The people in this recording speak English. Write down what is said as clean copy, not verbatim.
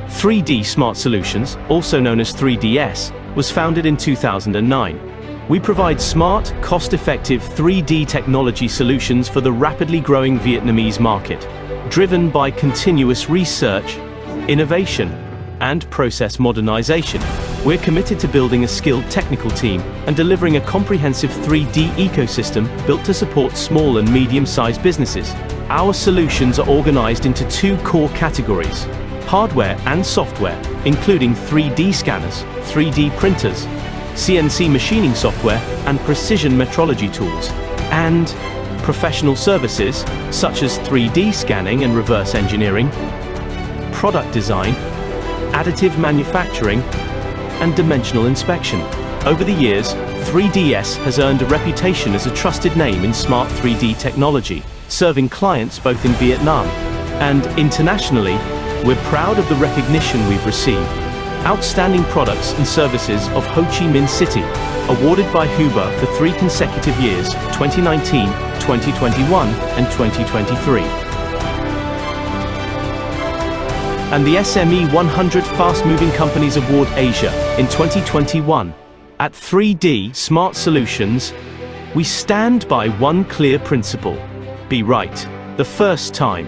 3D Smart Solutions, also known as 3DS, was founded in 2009. We provide smart, cost-effective 3D technology solutions for the rapidly growing Vietnamese market, driven by continuous research, innovation, and process modernization. We're committed to building a skilled technical team and delivering a comprehensive 3D ecosystem built to support small and medium-sized businesses. Our solutions are organized into two core categories: hardware and software, including 3D scanners, 3D printers, CNC machining software, and precision metrology tools, and professional services such as 3D scanning and reverse engineering, product design, additive manufacturing, and dimensional inspection. Over the years, 3DS has earned a reputation as a trusted name in smart 3D technology, serving clients both in Vietnam and internationally. We're proud of the recognition we've received. Outstanding Products and Services of Ho Chi Minh City, awarded by Huber for 3 consecutive years, 2019, 2021, and 2023. And the SME 100 Fast Moving Companies Award Asia in 2021. At 3D Smart Solutions, we stand by one clear principle: be right the first time.